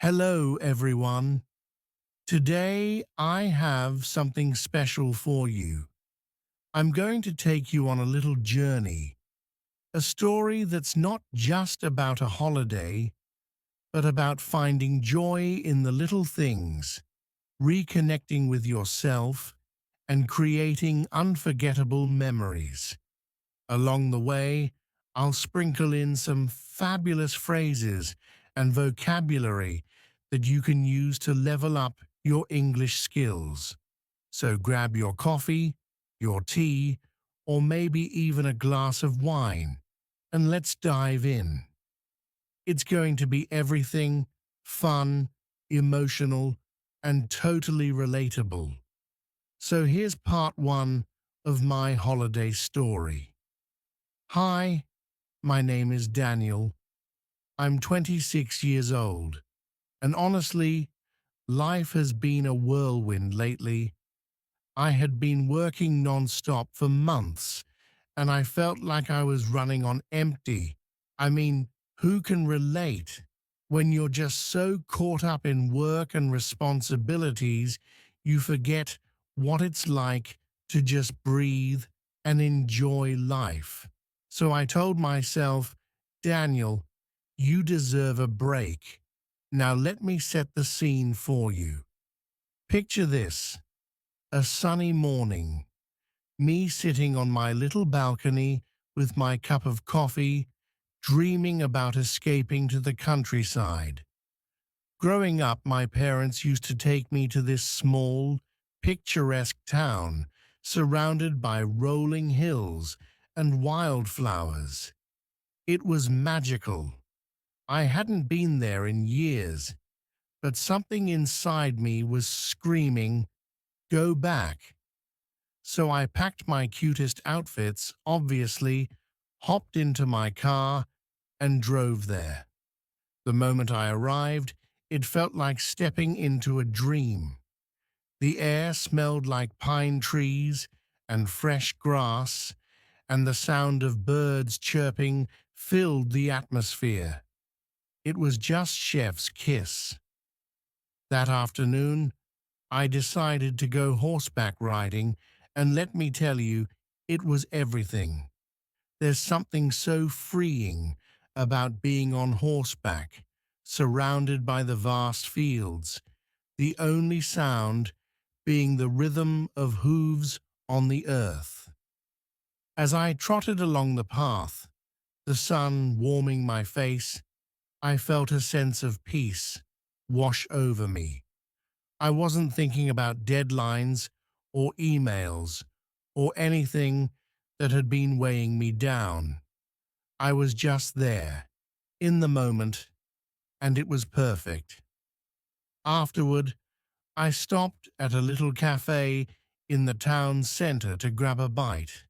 Hello, everyone. Today I have something special for you. I'm going to take you on a little journey, a story that's not just about a holiday, but about finding joy in the little things, reconnecting with yourself, and creating unforgettable memories. Along the way, I'll sprinkle in some fabulous phrases and vocabulary that you can use to level up your English skills. So grab your coffee, your tea, or maybe even a glass of wine, and let's dive in. It's going to be everything fun, emotional, and totally relatable. So here's part one of my holiday story. Hi, my name is Daniel. I'm 26 years old, and honestly, life has been a whirlwind lately. I had been working non-stop for months, and I felt like I was running on empty. I mean, who can relate? When you're just so caught up in work and responsibilities, you forget what it's like to just breathe and enjoy life. So I told myself, Daniel, you deserve a break. Now let me set the scene for you. Picture this, a sunny morning, me sitting on my little balcony with my cup of coffee, dreaming about escaping to the countryside. Growing up, my parents used to take me to this small, picturesque town surrounded by rolling hills and wildflowers. It was magical. I hadn't been there in years, but something inside me was screaming, "Go back." So I packed my cutest outfits, obviously, hopped into my car, and drove there. The moment I arrived, it felt like stepping into a dream. The air smelled like pine trees and fresh grass, and the sound of birds chirping filled the atmosphere. It was just chef's kiss. That afternoon, I decided to go horseback riding, and let me tell you, it was everything. There's something so freeing about being on horseback, surrounded by the vast fields, the only sound being the rhythm of hooves on the earth. As I trotted along the path, the sun warming my face, I felt a sense of peace wash over me. I wasn't thinking about deadlines or emails or anything that had been weighing me down. I was just there, in the moment, and it was perfect. Afterward, I stopped at a little cafe in the town center to grab a bite.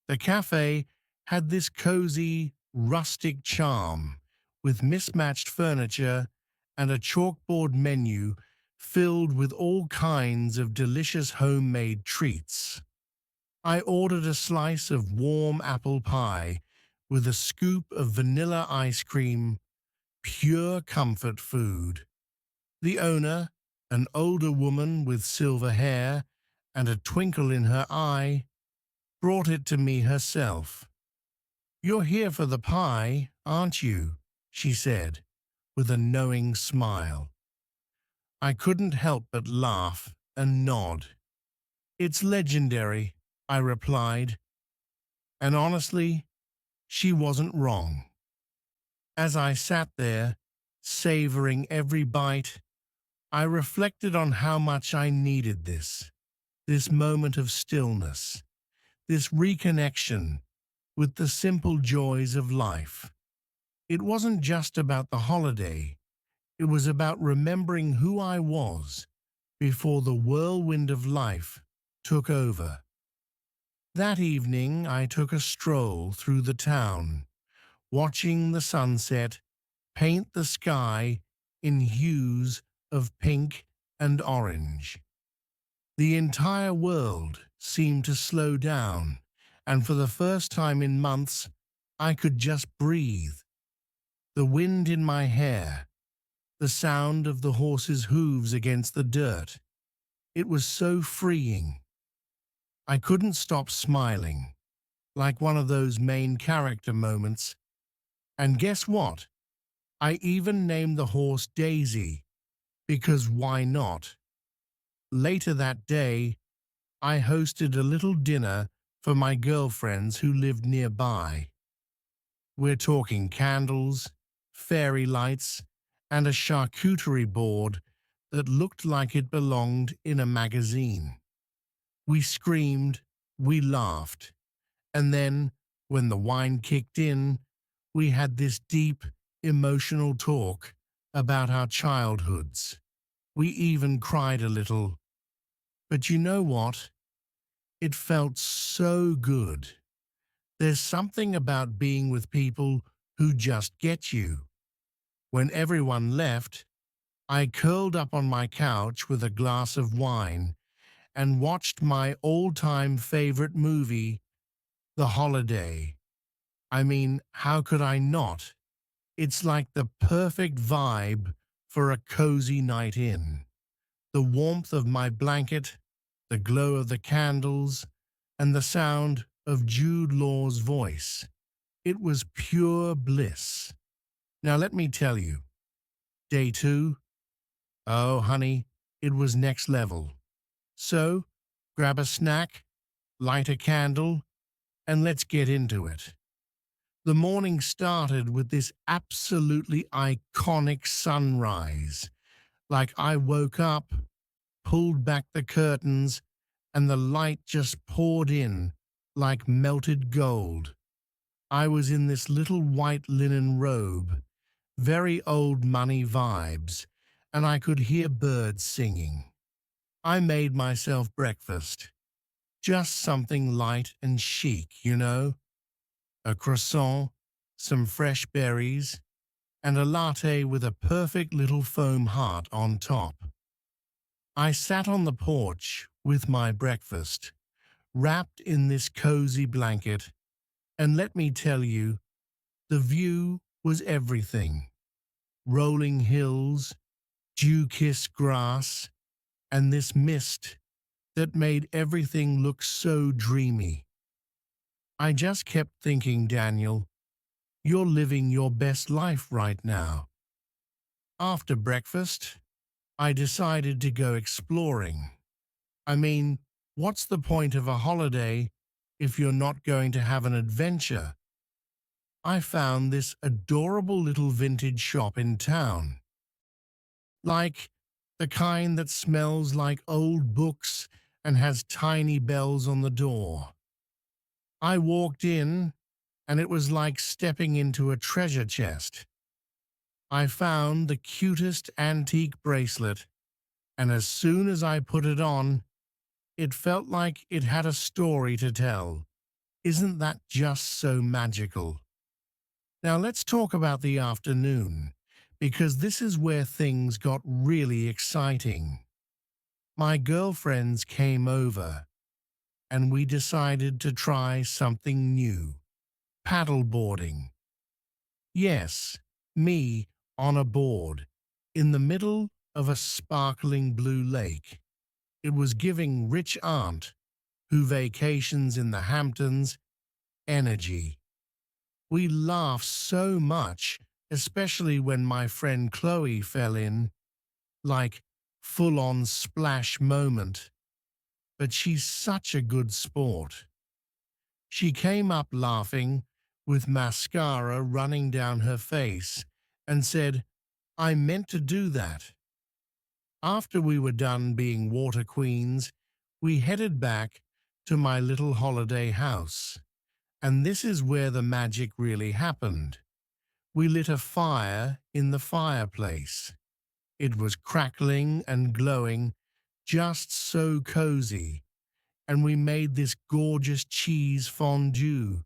The cafe had this cozy, rustic charm with mismatched furniture and a chalkboard menu filled with all kinds of delicious homemade treats. I ordered a slice of warm apple pie with a scoop of vanilla ice cream, pure comfort food. The owner, an older woman with silver hair and a twinkle in her eye, brought it to me herself. "You're here for the pie, aren't you?" she said, with a knowing smile. I couldn't help but laugh and nod. "It's legendary," I replied, and honestly, she wasn't wrong. As I sat there, savoring every bite, I reflected on how much I needed this moment of stillness, this reconnection with the simple joys of life. It wasn't just about the holiday, it was about remembering who I was before the whirlwind of life took over. That evening, I took a stroll through the town, watching the sunset paint the sky in hues of pink and orange. The entire world seemed to slow down, and for the first time in months, I could just breathe. The wind in my hair, the sound of the horse's hooves against the dirt. It was so freeing. I couldn't stop smiling, like one of those main character moments. And guess what? I even named the horse Daisy, because why not? Later that day, I hosted a little dinner for my girlfriends who lived nearby. We're talking candles, fairy lights, and a charcuterie board that looked like it belonged in a magazine. We screamed, we laughed, and then, when the wine kicked in, we had this deep, emotional talk about our childhoods. We even cried a little. But you know what? It felt so good. There's something about being with people who just get you. When everyone left, I curled up on my couch with a glass of wine and watched my all-time favorite movie, The Holiday. I mean, how could I not? It's like the perfect vibe for a cozy night in. The warmth of my blanket, the glow of the candles, and the sound of Jude Law's voice. It was pure bliss. Now let me tell you, day 2, oh honey, it was next level. So, grab a snack, light a candle, and let's get into it. The morning started with this absolutely iconic sunrise. Like I woke up, pulled back the curtains, and the light just poured in like melted gold. I was in this little white linen robe, very old money vibes, and I could hear birds singing. I made myself breakfast, just something light and chic, you know? A croissant, some fresh berries, and a latte with a perfect little foam heart on top. I sat on the porch with my breakfast, wrapped in this cozy blanket, and let me tell you, the view was everything. Rolling hills, dew-kissed grass, and this mist that made everything look so dreamy. I just kept thinking, Daniel, you're living your best life right now. After breakfast, I decided to go exploring. I mean, what's the point of a holiday if you're not going to have an adventure? I found this adorable little vintage shop in town. Like the kind that smells like old books and has tiny bells on the door. I walked in, and it was like stepping into a treasure chest. I found the cutest antique bracelet, and as soon as I put it on, it felt like it had a story to tell. Isn't that just so magical? Now let's talk about the afternoon, because this is where things got really exciting. My girlfriends came over, and we decided to try something new. Paddleboarding. Yes, me on a board, in the middle of a sparkling blue lake. It was giving rich aunt, who vacations in the Hamptons, energy. We laughed so much, especially when my friend Chloe fell in, like full-on splash moment. But she's such a good sport. She came up laughing, with mascara running down her face, and said, I meant to do that. After we were done being water queens, we headed back to my little holiday house. And this is where the magic really happened. We lit a fire in the fireplace. It was crackling and glowing, just so cozy, and we made this gorgeous cheese fondue.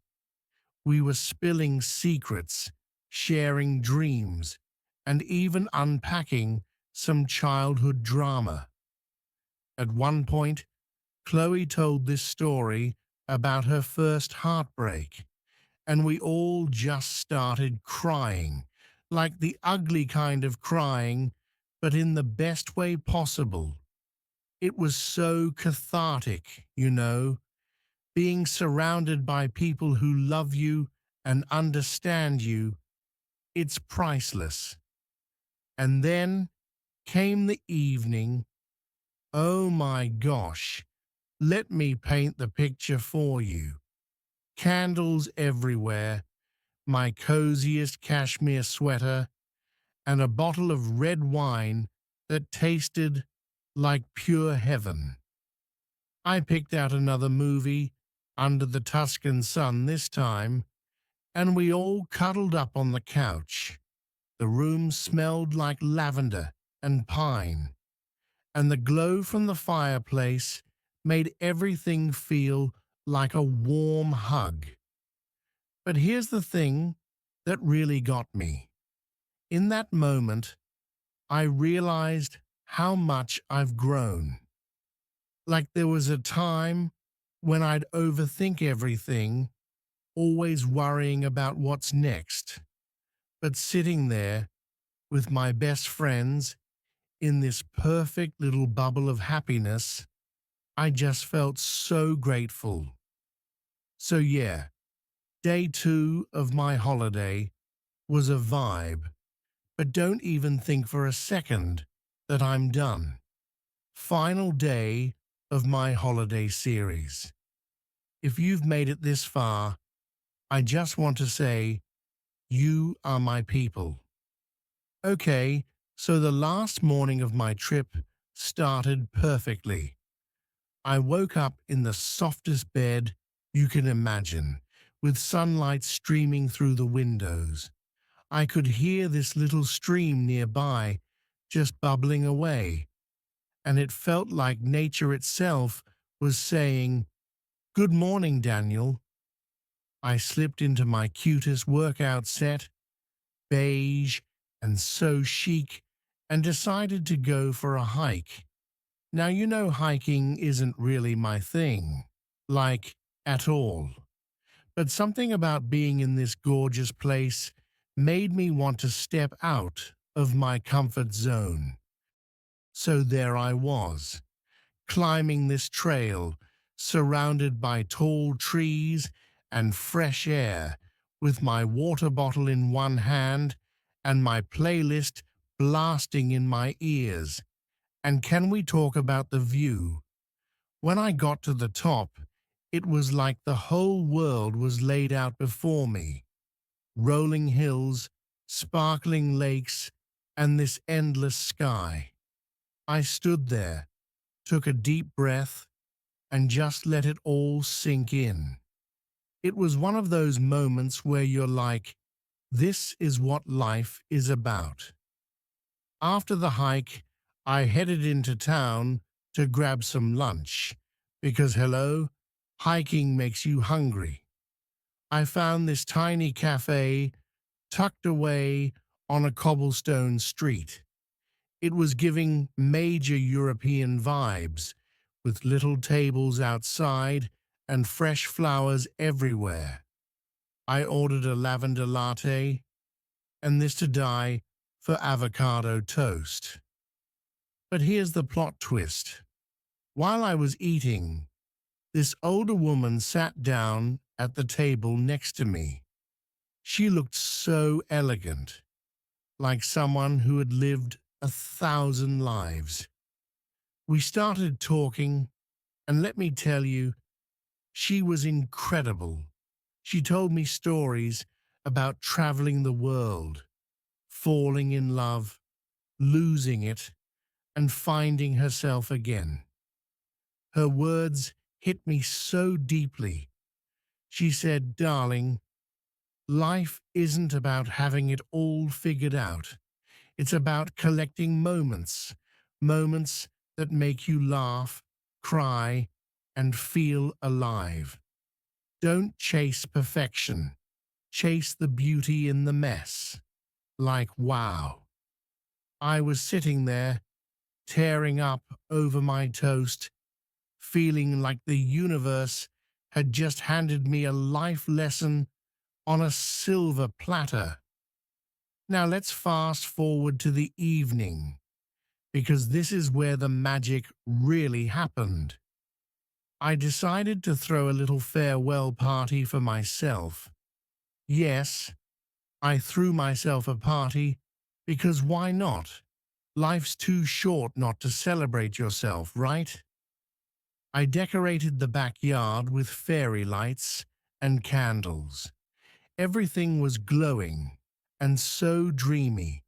We were spilling secrets, sharing dreams, and even unpacking some childhood drama. At one point, Chloe told this story about her first heartbreak, and we all just started crying, like the ugly kind of crying, but in the best way possible. It was so cathartic, being surrounded by people who love you and understand you. It's priceless. And then came the evening. Oh my gosh, let me paint the picture for you. Candles everywhere, my coziest cashmere sweater, and a bottle of red wine that tasted like pure heaven. I picked out another movie, Under the Tuscan Sun this time, and we all cuddled up on the couch. The room smelled like lavender and pine, and the glow from the fireplace made everything feel like a warm hug. But here's the thing that really got me. In that moment, I realized how much I've grown. Like there was a time when I'd overthink everything, always worrying about what's next. But sitting there with my best friends in this perfect little bubble of happiness, I just felt so grateful. So yeah, day 2 of my holiday was a vibe, but don't even think for a second that I'm done. Final day of my holiday series. If you've made it this far, I just want to say, you are my people. Okay, so the last morning of my trip started perfectly. I woke up in the softest bed you can imagine, with sunlight streaming through the windows. I could hear this little stream nearby just bubbling away, and it felt like nature itself was saying, "Good morning, Daniel." I slipped into my cutest workout set, beige and so chic, and decided to go for a hike. Now, hiking isn't really my thing, like, at all. But something about being in this gorgeous place made me want to step out of my comfort zone. So there I was, climbing this trail, surrounded by tall trees and fresh air, with my water bottle in one hand and my playlist blasting in my ears. And can we talk about the view? When I got to the top, it was like the whole world was laid out before me. Rolling hills, sparkling lakes, and this endless sky. I stood there, took a deep breath, and just let it all sink in. It was one of those moments where you're like, this is what life is about. After the hike, I headed into town to grab some lunch because, hello, hiking makes you hungry. I found this tiny cafe tucked away on a cobblestone street. It was giving major European vibes, with little tables outside and fresh flowers everywhere. I ordered a lavender latte and this to die for avocado toast. But here's the plot twist. While I was eating, this older woman sat down at the table next to me. She looked so elegant, like someone who had lived 1,000 lives. We started talking, and let me tell you, she was incredible. She told me stories about traveling the world, falling in love, losing it, and finding herself again. Her words hit me so deeply. She said, "Darling, life isn't about having it all figured out. It's about collecting moments, moments that make you laugh, cry, and feel alive. Don't chase perfection. Chase the beauty in the mess." Like, wow. I was sitting there, tearing up over my toast, feeling like the universe had just handed me a life lesson on a silver platter. Now let's fast forward to the evening, because this is where the magic really happened. I decided to throw a little farewell party for myself. Yes, I threw myself a party because why not? Life's too short not to celebrate yourself, right? I decorated the backyard with fairy lights and candles. Everything was glowing and so dreamy.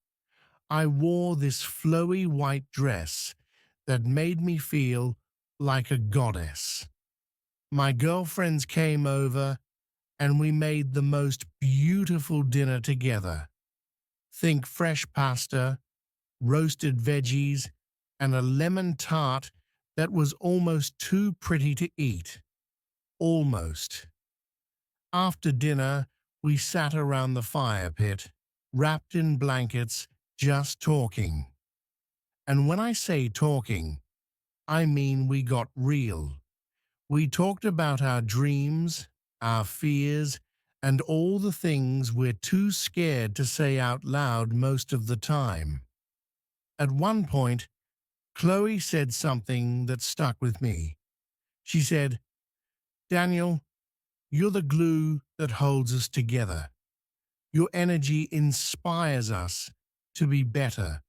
I wore this flowy white dress that made me feel like a goddess. My girlfriends came over and we made the most beautiful dinner together. Think fresh pasta, roasted veggies, and a lemon tart that was almost too pretty to eat. Almost. After dinner, we sat around the fire pit, wrapped in blankets, just talking. And when I say talking, I mean we got real. We talked about our dreams, our fears, and all the things we're too scared to say out loud most of the time. At one point, Chloe said something that stuck with me. She said, "Daniel, you're the glue that holds us together. Your energy inspires us to be better,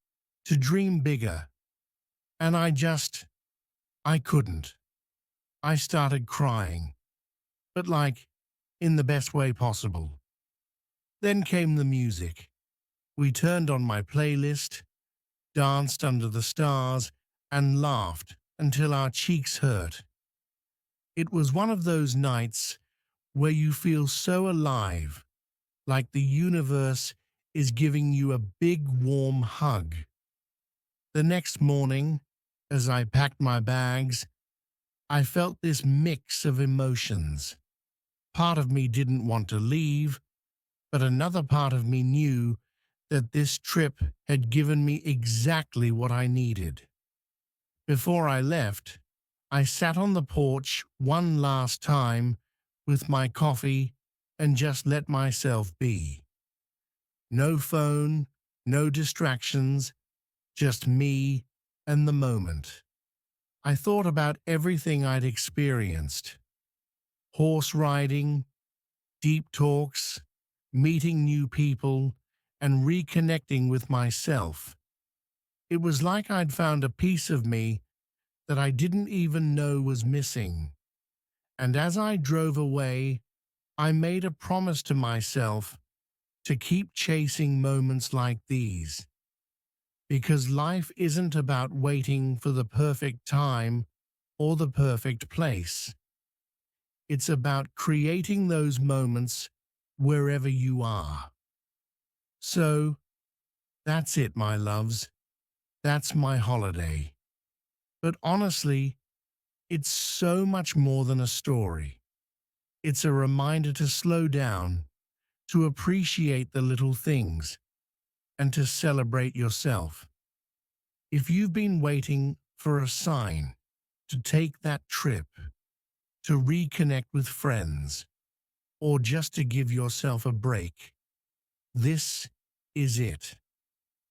to dream bigger." And I couldn't. I started crying, but like, in the best way possible. Then came the music. We turned on my playlist, danced under the stars, and laughed until our cheeks hurt. It was one of those nights where you feel so alive, like the universe is giving you a big warm hug. The next morning, as I packed my bags, I felt this mix of emotions. Part of me didn't want to leave, but another part of me knew that this trip had given me exactly what I needed. Before I left, I sat on the porch one last time with my coffee and just let myself be. No phone, no distractions, just me and the moment. I thought about everything I'd experienced: horse riding, deep talks, meeting new people, and reconnecting with myself. It was like I'd found a piece of me that I didn't even know was missing. And as I drove away, I made a promise to myself to keep chasing moments like these. Because life isn't about waiting for the perfect time or the perfect place. It's about creating those moments wherever you are. So, that's it, my loves. That's my holiday. But honestly, it's so much more than a story. It's a reminder to slow down, to appreciate the little things, and to celebrate yourself. If you've been waiting for a sign to take that trip, to reconnect with friends, or just to give yourself a break, this is it.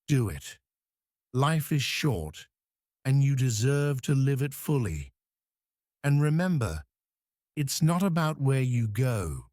Do it. Life is short, and you deserve to live it fully. And remember, it's not about where you go,